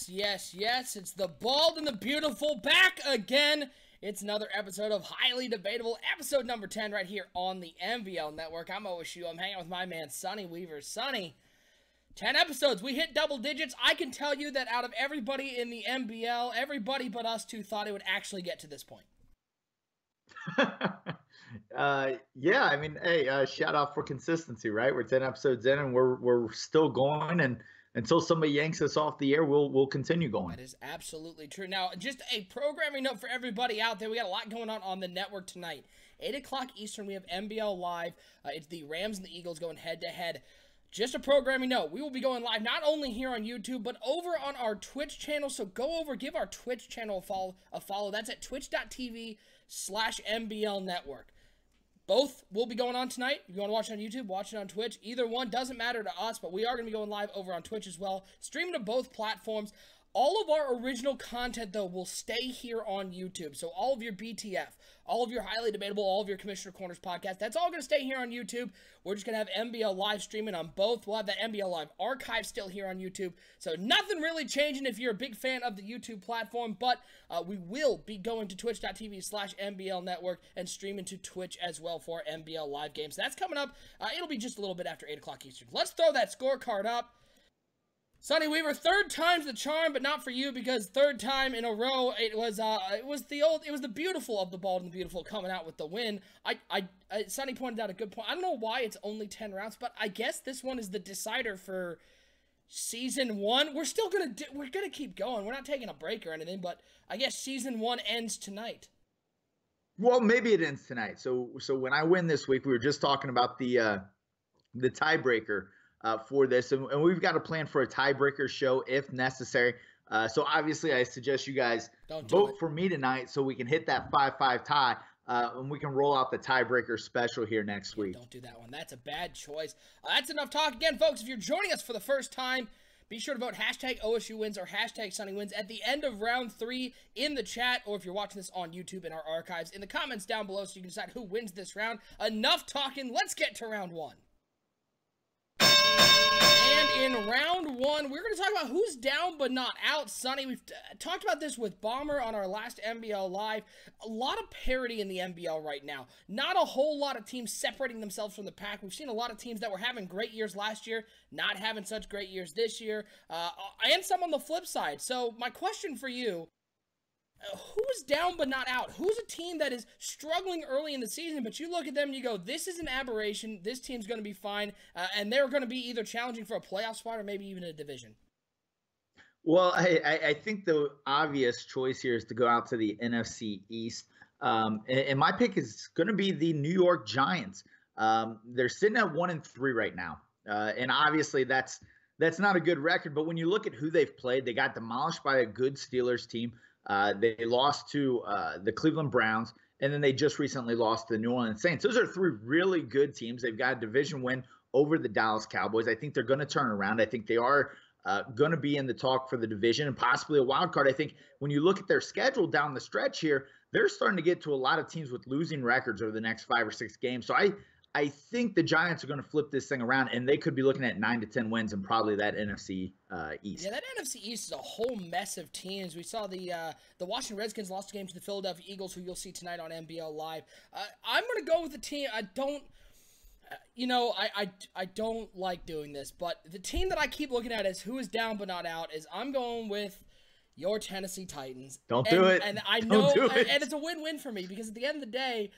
Yes. It's the bald and the beautiful back again. It's another episode of Highly Debatable, episode number 10 right here on the MVL Network. I'm OSU. I'm hanging out with my man, Sonny Weaver. Sonny, 10 episodes. We hit double digits. I can tell you that out of everybody in the MVL, everybody but us two thought it would actually get to this point. Yeah, I mean, hey, shout out for consistency, right? We're 10 episodes in and we're still going, and until somebody yanks us off the air, we'll continue going. That is absolutely true. Now, just a programming note for everybody out there. We got a lot going on the network tonight. 8 o'clock Eastern, we have MBL Live. It's the Rams and the Eagles going head-to-head. Just a programming note, we will be going live not only here on YouTube, but over on our Twitch channel. So go over, give our Twitch channel a follow. That's at twitch.tv/MBL Network. Both will be going on tonight. If you want to watch it on YouTube, watch it on Twitch. Either one doesn't matter to us, but we are going to be going live over on Twitch as well. Streaming to both platforms. All of our original content, though, will stay here on YouTube. So all of your BTF, all of your Highly Debatable, all of your Commissioner Corners podcast, that's all going to stay here on YouTube. We're just going to have MBL Live streaming on both. We'll have the MBL Live archive still here on YouTube. So nothing really changing if you're a big fan of the YouTube platform, but we will be going to twitch.tv/MBL Network and streaming to Twitch as well for MBL Live games. That's coming up. It'll be just a little bit after 8 o'clock Eastern. Let's throw that scorecard up. Sonny Weaver, third time's the charm, but not for you, because third time in a row, it was the beautiful of the bald and the beautiful coming out with the win. Sonny pointed out a good point. I don't know why it's only 10 rounds, but I guess this one is the decider for season 1. We're still we're gonna keep going. We're not taking a break or anything, but I guess season 1 ends tonight. Well, maybe it ends tonight. So when I win this week, we were just talking about the tiebreaker for this, and we've got a plan for a tiebreaker show if necessary. So obviously, I suggest you guys vote for me tonight so we can hit that 5-5 tie, and we can roll out the tiebreaker special here next week. Don't do that one. That's a bad choice. That's enough talk. Again, folks, if you're joining us for the first time, be sure to vote hashtag OSU wins or hashtag Sonny wins at the end of round 3 in the chat, or if you're watching this on YouTube in our archives, in the comments down below so you can decide who wins this round. Enough talking. Let's get to round 1. And in round 1, we're going to talk about who's down but not out. Sonny, we've talked about this with Bomber on our last MBL Live. A lot of parity in the MBL right now. Not a whole lot of teams separating themselves from the pack. We've seen a lot of teams that were having great years last year, not having such great years this year, and some on the flip side. So my question for you, who's down but not out? Who's a team that is struggling early in the season, but you look at them and you go, this is an aberration, this team's going to be fine, and they're going to be either challenging for a playoff spot or maybe even a division? Well, I think the obvious choice here is to go out to the NFC East, and my pick is going to be the New York Giants. They're sitting at 1-3 right now, and obviously that's not a good record, but when you look at who they've played, they got demolished by a good Steelers team. They lost to the Cleveland Browns, and then they just recently lost to the New Orleans Saints. Those are 3 really good teams. They've got a division win over the Dallas Cowboys. I think they're going to turn around. I think they are going to be in the talk for the division and possibly a wild card. I think when you look at their schedule down the stretch here, they're starting to get to a lot of teams with losing records over the next 5 or 6 games. So I think the Giants are going to flip this thing around, and they could be looking at 9 to 10 wins and probably that NFC East. Yeah, that NFC East is a whole mess of teams. We saw the Washington Redskins lost a game to the Philadelphia Eagles, who you'll see tonight on MBL Live. I'm going to go with the team. I don't like doing this, but the team that I keep looking at as who is down but not out is I'm going with your Tennessee Titans. Don't do it. And I know, and it's a win-win for me because at the end of the day,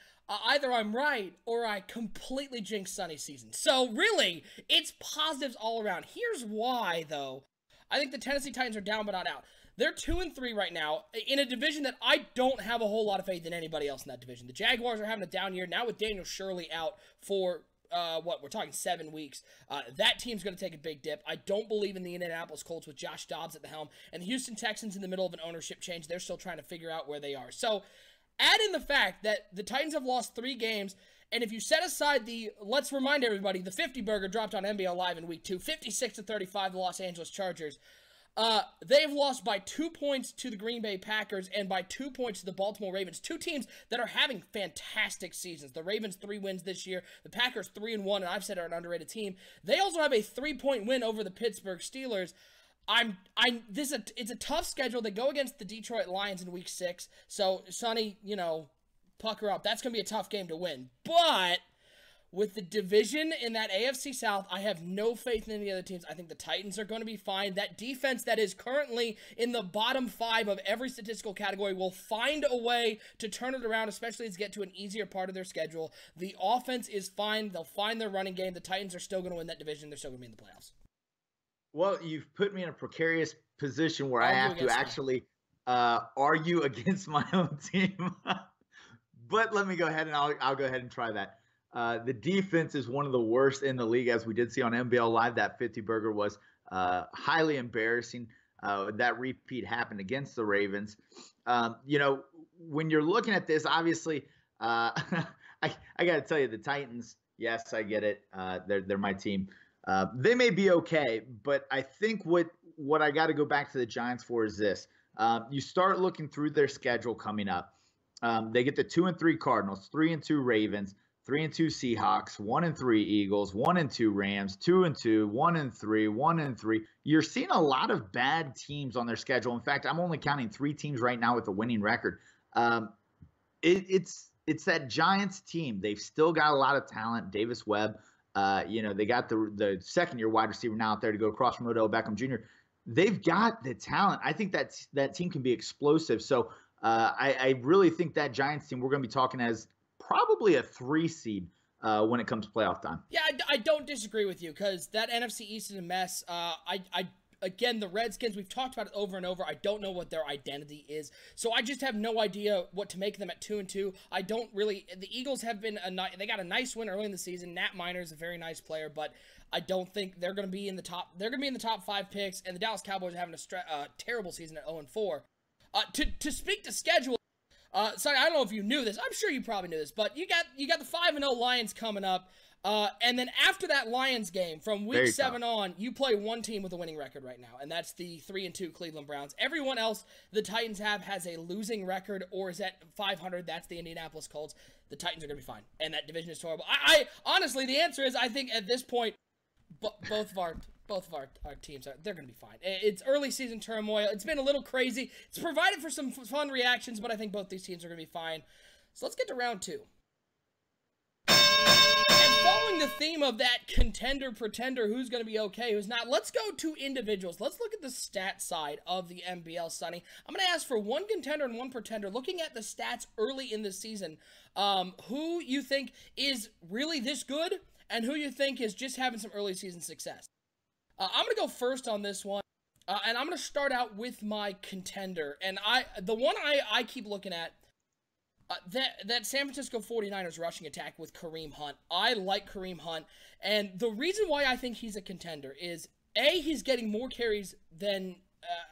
either I'm right or I completely jinx Sonny's season. So really, it's positives all around. Here's why, though. I think the Tennessee Titans are down but not out. They're 2-3 right now in a division that I don't have a whole lot of faith in anybody else in that division. The Jaguars are having a down year now with Daniel Shirley out for we're talking 7 weeks. That team's going to take a big dip. I don't believe in the Indianapolis Colts with Josh Dobbs at the helm. And the Houston Texans in the middle of an ownership change. They're still trying to figure out where they are. So add in the fact that the Titans have lost 3 games. And if you set aside let's remind everybody, the 50 burger dropped on NBL Live in week 2, 56-35, the Los Angeles Chargers. They've lost by 2 points to the Green Bay Packers and by 2 points to the Baltimore Ravens. 2 teams that are having fantastic seasons. The Ravens 3 wins this year. The Packers 3-1, and I've said are an underrated team. They also have a 3-point win over the Pittsburgh Steelers. It's a tough schedule. They go against the Detroit Lions in week 6. So, Sonny, pucker up. That's going to be a tough game to win. But with the division in that AFC South, I have no faith in any other teams. I think the Titans are going to be fine. That defense that is currently in the bottom 5 of every statistical category will find a way to turn it around, especially as they get to an easier part of their schedule. The offense is fine. They'll find their running game. The Titans are still going to win that division. They're still going to be in the playoffs. Well, you've put me in a precarious position where I have to actually argue against my own team. But let me go ahead and I'll go ahead and try that. The defense is one of the worst in the league, as we did see on NBL Live. That 50-burger was highly embarrassing. That repeat happened against the Ravens. When you're looking at this, obviously, I got to tell you, the Titans, yes, I get it. They're my team. They may be okay, but I think what I got to go back to the Giants for is this. You start looking through their schedule coming up. They get the 2-3 Cardinals, 3-2 Ravens, 3-2 Seahawks, 1-3 Eagles, 1-2 Rams, 2-2, 1-3, 1-3. You're seeing a lot of bad teams on their schedule. In fact, I'm only counting 3 teams right now with a winning record. It's that Giants team. They've still got a lot of talent. Davis Webb, they got the second-year wide receiver now out there to go across from Odell Beckham Jr. They've got the talent. I think that team can be explosive. So I really think that Giants team, we're going to be talking as probably a 3 seed when it comes to playoff time. Yeah, I don't disagree with you because that NFC East is a mess. Again, the Redskins, we've talked about it over and over. I don't know what their identity is. So I just have no idea what to make of them at 2-2. I don't really, the Eagles have been, they got a nice win early in the season. Nat Minor is a very nice player, but I don't think they're going to be in the top, they're going to be in the top 5 picks, and the Dallas Cowboys are having a terrible season at 0-4. To speak to schedule, sorry, I don't know if you knew this. I'm sure you probably knew this, but you got the 5-0 Lions coming up, and then after that Lions game, from week 7 on, you play one team with a winning record right now, and that's the 3-2 Cleveland Browns. Everyone else the Titans has a losing record or is at 500. That's the Indianapolis Colts. The Titans are going to be fine, and that division is horrible. I honestly, the answer is I think at this point, both of our teams they're going to be fine. It's early season turmoil. It's been a little crazy. It's provided for some fun reactions, but I think both these teams are going to be fine. So let's get to round 2. And following the theme of that contender, pretender, who's going to be okay, who's not, let's go to individuals. Let's look at the stat side of the NBL, Sonny. I'm going to ask for one contender and one pretender, looking at the stats early in the season, who you think is really this good and who you think is just having some early season success. I'm going to go first on this one, and I'm going to start out with my contender. And the one I keep looking at, that San Francisco 49ers rushing attack with Kareem Hunt. I like Kareem Hunt, and the reason why I think he's a contender is, A, he's getting more carries than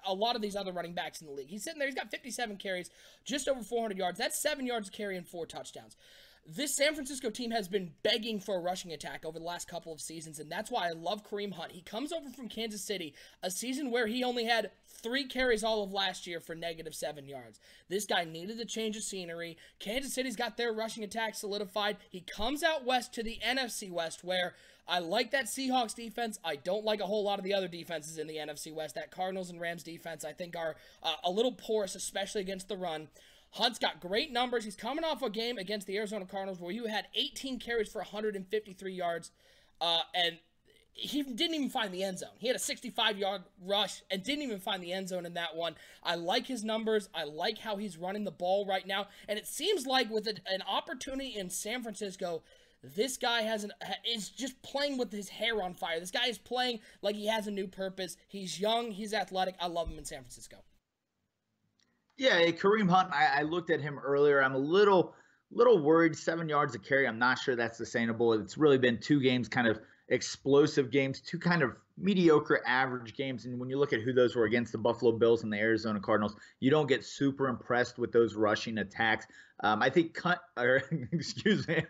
a lot of these other running backs in the league. He's sitting there, he's got 57 carries, just over 400 yards. That's 7 yards a carry and 4 touchdowns. This San Francisco team has been begging for a rushing attack over the last couple of seasons, and that's why I love Kareem Hunt. He comes over from Kansas City, a season where he only had 3 carries all of last year for -7 yards. This guy needed a change of scenery. Kansas City's got their rushing attack solidified. He comes out west to the NFC West, where I like that Seahawks defense. I don't like a whole lot of the other defenses in the NFC West. That Cardinals and Rams defense, I think, are a little porous, especially against the run. Hunt's got great numbers. He's coming off a game against the Arizona Cardinals where you had 18 carries for 153 yards, and he didn't even find the end zone. He had a 65-yard rush and didn't even find the end zone in that one. I like his numbers. I like how he's running the ball right now, and it seems like with an opportunity in San Francisco, this guy is just playing with his hair on fire. This guy is playing like he has a new purpose. He's young. He's athletic. I love him in San Francisco. Yeah, Kareem Hunt, I looked at him earlier. I'm a little worried. 7 yards a carry. I'm not sure that's sustainable. It's really been 2 games, kind of explosive games, 2 kind of mediocre average games. And when you look at who those were against, the Buffalo Bills and the Arizona Cardinals, you don't get super impressed with those rushing attacks. I think excuse me.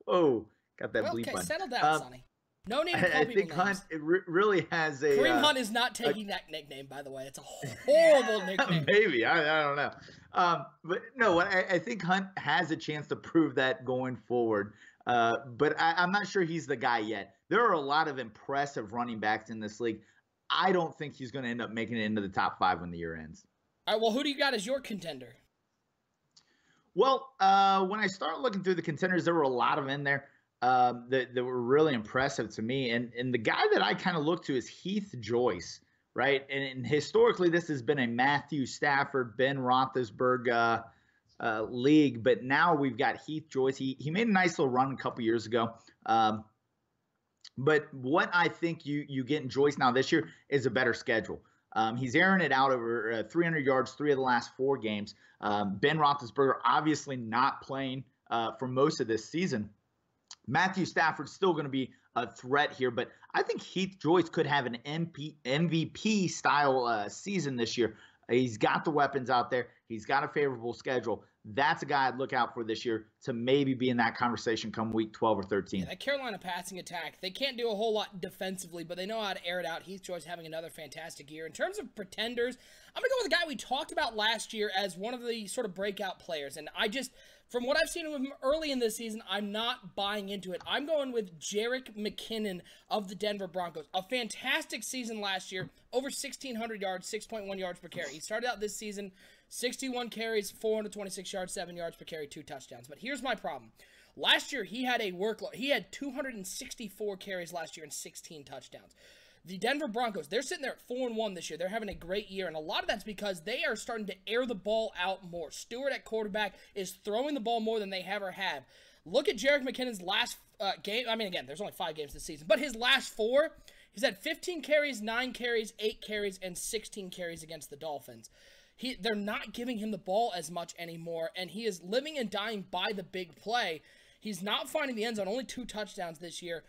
Whoa, got that bleep button. Settle down, Sonny. No need to call people names. Hunt really has a... Kareem Hunt is not taking that nickname, by the way. It's a horrible nickname. Maybe. I don't know. But no, I think Hunt has a chance to prove that going forward. But I'm not sure he's the guy yet. There are a lot of impressive running backs in this league. I don't think he's going to end up making it into the top 5 when the year ends. All right, well, who do you got as your contender? Well, when I started looking through the contenders, there were a lot of in there that were really impressive to me. And the guy that I kind of look to is Heath Joyce, right? And historically, this has been a Matthew Stafford, Ben Roethlisberger league, but now we've got Heath Joyce. He made a nice little run a couple years ago. But what I think you get in Joyce now this year is a better schedule. He's airing it out over 300 yards 3 of the last 4 games. Ben Roethlisberger obviously not playing for most of this season. Matthew Stafford's still going to be a threat here, but I think Heath Joyce could have an MVP style season this year. He's got the weapons out there. He's got a favorable schedule. That's a guy I'd look out for this year to maybe be in that conversation come week 12 or 13. Yeah, that Carolina passing attack, they can't do a whole lot defensively, but they know how to air it out. Heath Joyce having another fantastic year. In terms of pretenders, I'm going to go with a guy we talked about last year as one of the sort of breakout players. And from what I've seen of him early in this season, I'm not buying into it. I'm going with Jerick McKinnon of the Denver Broncos. A fantastic season last year, over 1,600 yards, 6.1 yards per carry. He started out this season 61 carries, 426 yards, 7 yards per carry, 2 touchdowns. But here's my problem. Last year, he had a workload. He had 264 carries last year and 16 touchdowns. The Denver Broncos, they're sitting there at 4-1 this year. They're having a great year, and a lot of that's because they are starting to air the ball out more. Stewart at quarterback is throwing the ball more than they ever have. Look at Jerick McKinnon's last game. I mean, again, there's only 5 games this season, but his last 4, he's had 15 carries, 9 carries, 8 carries, and 16 carries against the Dolphins. They're not giving him the ball as much anymore, and he is living and dying by the big play. He's not finding the end zone, only 2 touchdowns this year.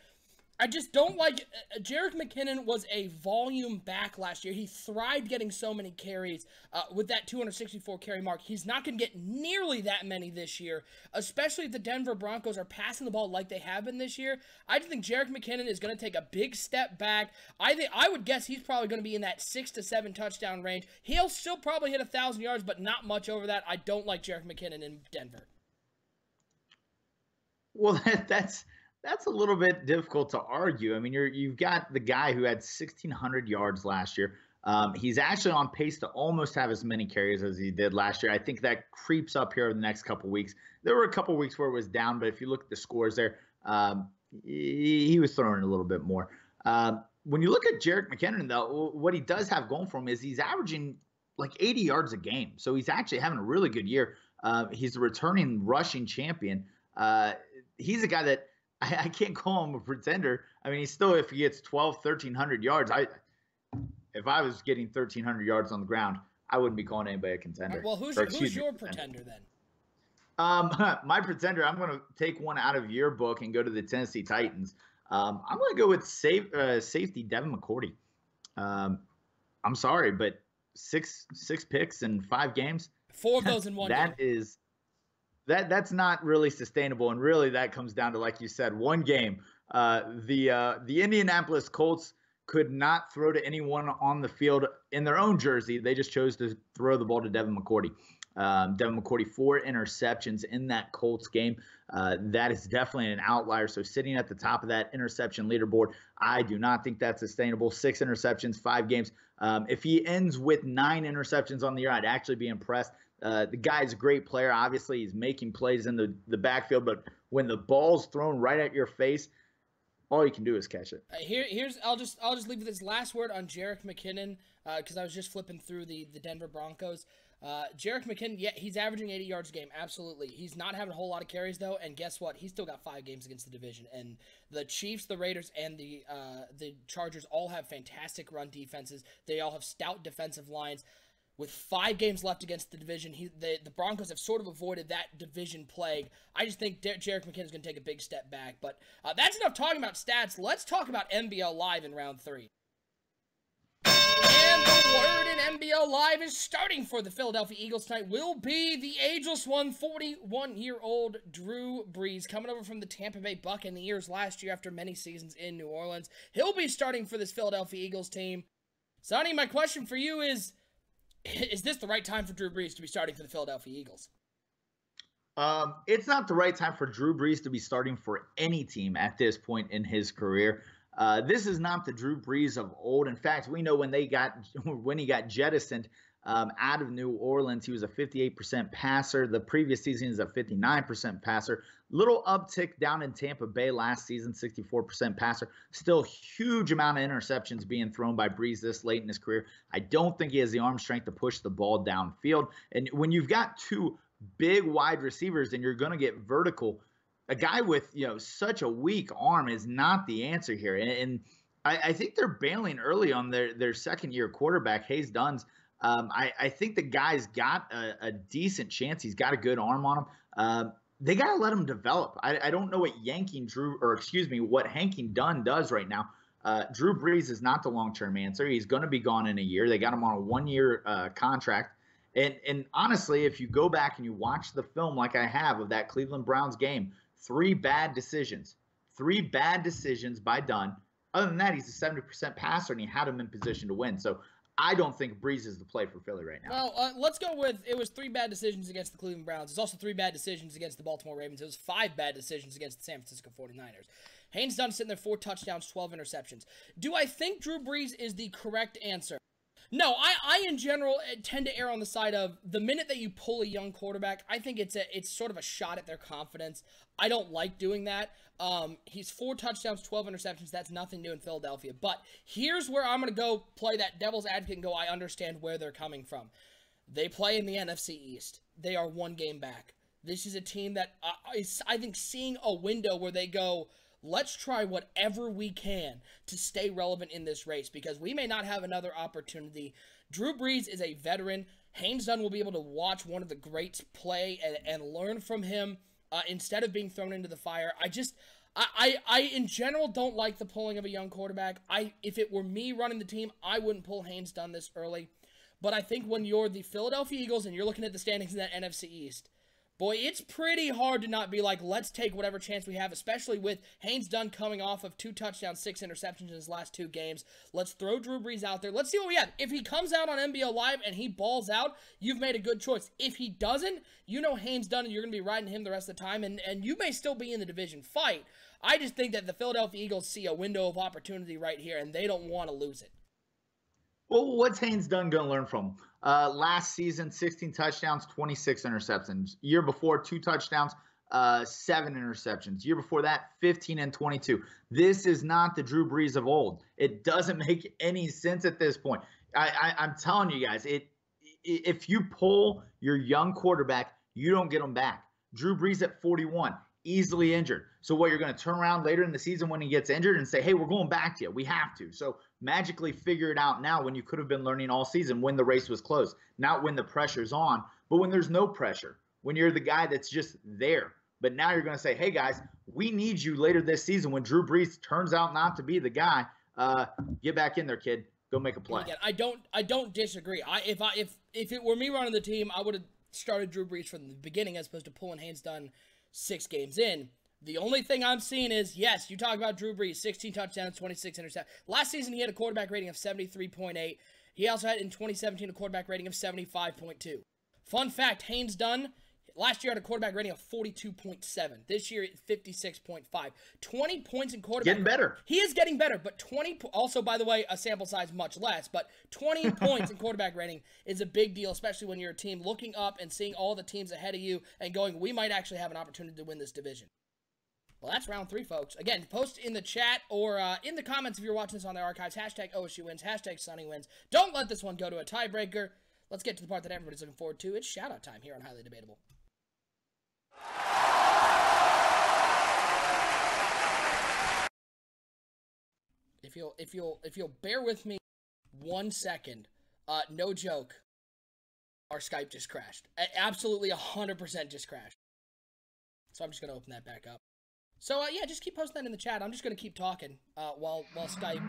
I just don't like Jerick McKinnon was a volume back last year. He thrived getting so many carries with that 264 carry mark. He's not going to get nearly that many this year, especially if the Denver Broncos are passing the ball like they have been this year. I just think Jerick McKinnon is going to take a big step back. I would guess he's probably going to be in that 6 to 7 touchdown range. He'll still probably hit 1,000 yards, but not much over that. I don't like Jerick McKinnon in Denver. Well, that's a little bit difficult to argue. I mean, you've got the guy who had 1,600 yards last year. He's actually on pace to almost have as many carries as he did last year. I think that creeps up here in the next couple weeks. There were a couple weeks where it was down, but if you look at the scores there, he was throwing a little bit more. When you look at Jerick McKinnon, though, what he does have going for him is he's averaging like 80 yards a game. So he's actually having a really good year. He's a returning rushing champion. He's a guy that I can't call him a pretender. I mean, he's still, if he gets 1,300 yards, if I was getting 1,300 yards on the ground, I wouldn't be calling anybody a contender. Right, well, who's your pretender then? My pretender, I'm going to take one out of your book and go to the Tennessee Titans. I'm going to go with safety Devin McCourty. I'm sorry, but six picks in 5 games. 4 of those in one game. That's not really sustainable, and really that comes down to, like you said, one game. The Indianapolis Colts could not throw to anyone on the field in their own jersey. They just chose to throw the ball to Devin McCourty. Devin McCourty, 4 interceptions in that Colts game. That is definitely an outlier. So sitting at the top of that interception leaderboard, I do not think that's sustainable. 6 interceptions, 5 games. If he ends with 9 interceptions on the year, I'd actually be impressed. The guy's a great player. Obviously, he's making plays in the backfield, but when the ball's thrown right at your face, all you can do is catch it. I'll just leave with this last word on Jerick McKinnon because I was just flipping through the Denver Broncos. Jerick McKinnon, yeah, he's averaging 80 yards a game, absolutely. He's not having a whole lot of carries though, and guess what? He's still got 5 games against the division, and the Chiefs, the Raiders, and the Chargers all have fantastic run defenses. They all have stout defensive lines. With 5 games left against the division, the Broncos have sort of avoided that division plague. I just think Jerick McKinnon is going to take a big step back. But that's enough talking about stats. Let's talk about NBL Live in round 3. And the word in NBL Live is starting for the Philadelphia Eagles tonight will be the ageless one, 41-year-old Drew BREES, coming over from the Tampa Bay Buccaneers last year after many seasons in New Orleans. He'll be starting for this Philadelphia Eagles team. Sonny, my question for you is this the right time for Drew BREES to be starting for the Philadelphia Eagles? It's not the right time for Drew BREES to be starting for any team at this point in his career. This is not the Drew Brees of old. In fact, we know when he got jettisoned out of New Orleans, he was a 58% passer. The previous season, he was a 59% passer. Little uptick down in Tampa Bay last season, 64% passer. Still huge amount of interceptions being thrown by Brees this late in his career. I don't think he has the arm strength to push the ball downfield. And when you've got two big wide receivers and you're going to get vertical, a guy with such a weak arm is not the answer here. And I think they're bailing early on their second-year quarterback, Hayes Dunn's. I think the guy's got a decent chance. He's got a good arm on him. They got to let him develop. I don't know what what Hanking Dunn does right now. Drew Brees is not the long-term answer. He's going to be gone in a year. They got him on a one-year contract. And honestly, if you go back and you watch the film like I have of that Cleveland Browns game, three bad decisions by Dunn. Other than that, he's a 70% passer, and he had him in position to win. So I don't think Brees is the play for Philly right now. Well, let's go with it was 3 bad decisions against the Cleveland Browns. It's also 3 bad decisions against the Baltimore Ravens. It was 5 bad decisions against the San Francisco 49ers. Haynes Dunn sitting there 4 touchdowns, 12 interceptions. Do I think Drew Brees is the correct answer? No, I in general tend to err on the side of the minute that you pull a young quarterback, I think it's sort of a shot at their confidence. I don't like doing that. He's 4 touchdowns, 12 interceptions. That's nothing new in Philadelphia. But here's where I'm going to go play that devil's advocate and go, I understand where they're coming from. They play in the NFC East. They are 1 game back. This is a team that is, I think, seeing a window where they go, let's try whatever we can to stay relevant in this race because we may not have another opportunity. Drew Brees is a veteran. Haynes Dunn will be able to watch one of the greats play and learn from him instead of being thrown into the fire. I in general don't like the pulling of a young quarterback. If it were me running the team, I wouldn't pull Haynes Dunn this early. But I think when you're the Philadelphia Eagles and you're looking at the standings in that NFC East, boy, it's pretty hard to not be like, let's take whatever chance we have, especially with Haynes Dunn coming off of 2 touchdowns, 6 interceptions in his last 2 games. Let's throw Drew Brees out there. Let's see what we have. If he comes out on NBL Live and he balls out, you've made a good choice. If he doesn't, you know Haynes Dunn and you're going to be riding him the rest of the time, and you may still be in the division fight. I just think that the Philadelphia Eagles see a window of opportunity right here, and they don't want to lose it. Well, what's Haynes Dunn going to learn from? Last season, 16 touchdowns, 26 interceptions. Year before, 2 touchdowns, 7 interceptions. Year before that, 15 and 22. This is not the Drew Brees of old. It doesn't make any sense at this point. I'm telling you guys, if you pull your young quarterback, you don't get him back. Drew Brees at 41. Easily injured. So what, you're going to turn around later in the season when he gets injured and say, hey, we're going back to you. We have to. So magically figure it out now when you could have been learning all season when the race was close. Not when the pressure's on, but when there's no pressure. When you're the guy that's just there. But now you're going to say, hey, guys, we need you later this season when Drew Brees turns out not to be the guy. Get back in there, kid. Go make a play. Again, I don't disagree. If it were me running the team, I would have started Drew Brees from the beginning as opposed to pulling Haynes Dunn 6 games in. The only thing I'm seeing is, yes, you talk about Drew Brees, 16 touchdowns, 26 interceptions. Last season, he had a quarterback rating of 73.8. He also had, in 2017, a quarterback rating of 75.2. Fun fact, Haynes Dunn, last year had a quarterback rating of 42.7. This year, 56.5. 20 points in quarterback. Getting better. He is getting better, but 20, also, by the way, a sample size much less, but 20 points in quarterback rating is a big deal, especially when you're a team looking up and seeing all the teams ahead of you and going, we might actually have an opportunity to win this division. Well, that's round 3, folks. Again, post in the chat or in the comments if you're watching this on the archives. Hashtag OSU wins. Hashtag Sunny wins. Don't let this one go to a tiebreaker. Let's get to the part that everybody's looking forward to. It's shout-out time here on Highly Debatable. If you'll bear with me 1 second, no joke, our Skype just crashed. Absolutely 100% just crashed. So I'm just gonna open that back up. So yeah, just keep posting that in the chat. I'm just gonna keep talking while Skype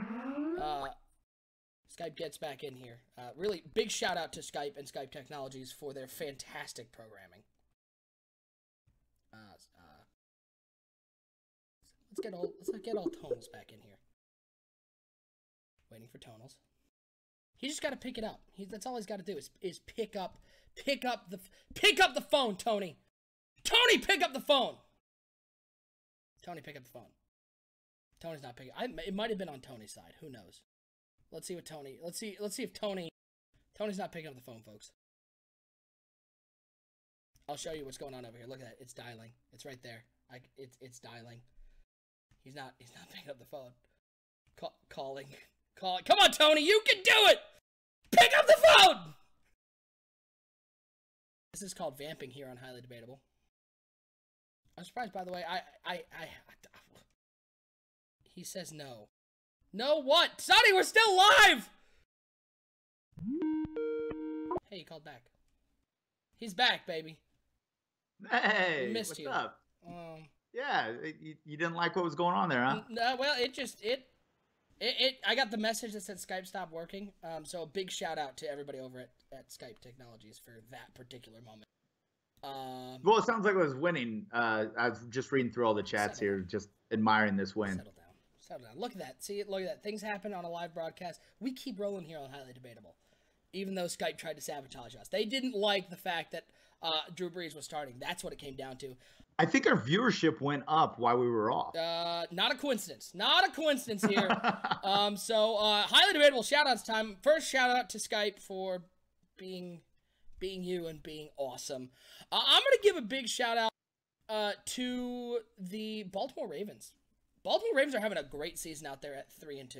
gets back in here. Really big shout out to Skype and Skype Technologies for their fantastic programming. Let's get all Tonals back in here. Waiting for Tonals. He just got to pick it up. That's all he's got to do is pick up the phone, Tony. Tony, pick up the phone. Tony, pick up the phone. Tony's not picking. It might have been on Tony's side. Who knows? Let's see what Tony. Let's see if Tony's not picking up the phone, folks. I'll show you what's going on over here. Look at that. It's dialing. It's right there. It's dialing. He's not picking up the phone. Calling. Come on, Tony. You can do it. Pick up the phone. This is called vamping here on Highly Debatable. I'm surprised, by the way. He says no. No what? Sonny, we're still live! Hey, he called back. He's back, baby. Hey, we missed what's you. Up? Yeah, you didn't like what was going on there, huh? No, well, I got the message that said Skype stopped working. So a big shout out to everybody over at Skype Technologies for that particular moment. Well, it sounds like it was winning. I was just reading through all the chats here, just admiring this win. Settle down. Look at that. See, look at that. Things happen on a live broadcast. We keep rolling here on Highly Debatable, even though Skype tried to sabotage us. They didn't like the fact that Drew Brees was starting. That's what it came down to. I think our viewership went up while we were off. Not a coincidence. Not a coincidence here. So Highly Debatable shout-outs time. First shout-out to Skype for being you and being awesome. I'm going to give a big shout-out to the Baltimore Ravens. Baltimore Ravens are having a great season out there at 3-2.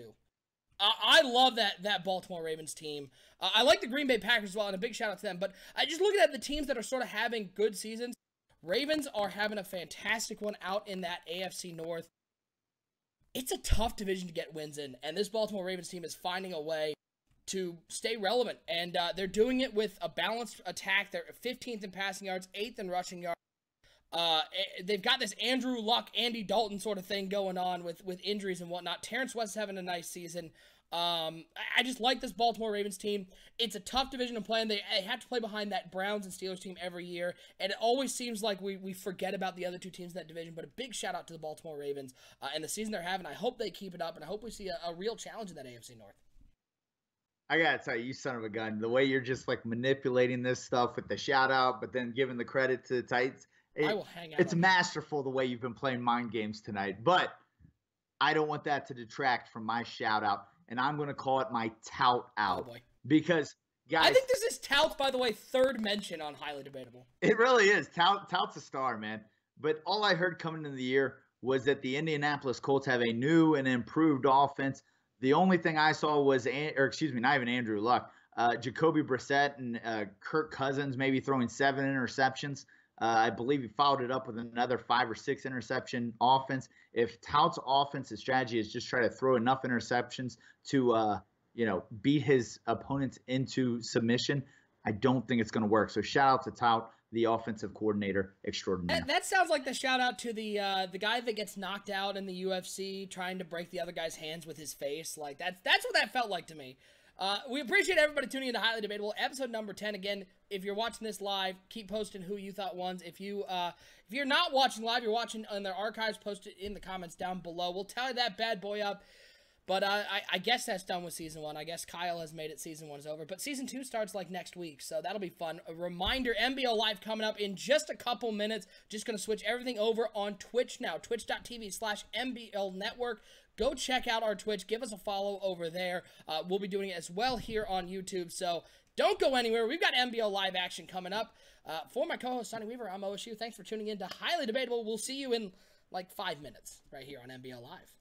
I love that Baltimore Ravens team. I like the Green Bay Packers as well, and a big shout-out to them. But I just looking at the teams that are sort of having good seasons. Ravens are having a fantastic one out in that AFC North. It's a tough division to get wins in, and this Baltimore Ravens team is finding a way to stay relevant, and they're doing it with a balanced attack. They're 15th in passing yards, 8th in rushing yards. They've got this Andrew Luck, Andy Dalton sort of thing going on with injuries and whatnot. Terrence West is having a nice season. I just like this Baltimore Ravens team. It's a tough division to play in. They have to play behind that Browns and Steelers team every year, and it always seems like we forget about the other two teams in that division, but a big shout-out to the Baltimore Ravens and the season they're having. I hope they keep it up, and I hope we see a real challenge in that AFC North. I gotta tell you, you son of a gun, the way you're just like manipulating this stuff with the shout-out, but then giving the credit to the Titans, I will hang out. It's masterful the way you've been playing mind games tonight, but I don't want that to detract from my shout-out. And I'm going to call it my tout out. Oh boy. Because, guys. I think this is Tout's, by the way, third mention on Highly Debatable. It really is. Tout's a star, man. But all I heard coming into the year was that the Indianapolis Colts have a new and improved offense. The only thing I saw was, not even Andrew Luck, Jacoby Brissett and Kirk Cousins maybe throwing 7 interceptions. I believe he followed it up with another 5 or 6 interception offense. If Tout's offensive strategy is just try to throw enough interceptions to, beat his opponents into submission, I don't think it's going to work. So shout out to Tout, the offensive coordinator extraordinaire. That sounds like the shout out to the guy that gets knocked out in the UFC trying to break the other guy's hands with his face. Like that's what that felt like to me. We appreciate everybody tuning into Highly Debatable, episode number 10. Again, if you're watching this live, keep posting who you thought won. If you're not watching live, you're watching on their archives, post it in the comments down below. We'll tally that bad boy up. But I guess that's done with Season 1. I guess Kyle has made it. Season 1 is over. But Season 2 starts like next week, so that'll be fun. A reminder, NBL Live coming up in just a couple minutes. Just going to switch everything over on Twitch now, twitch.tv/NBL Network. Go check out our Twitch. Give us a follow over there. We'll be doing it as well here on YouTube, so don't go anywhere. We've got NBL Live action coming up. For my co-host, Sonny Weaver, I'm OSU. Thanks for tuning in to Highly Debatable. We'll see you in like 5 minutes right here on NBL Live.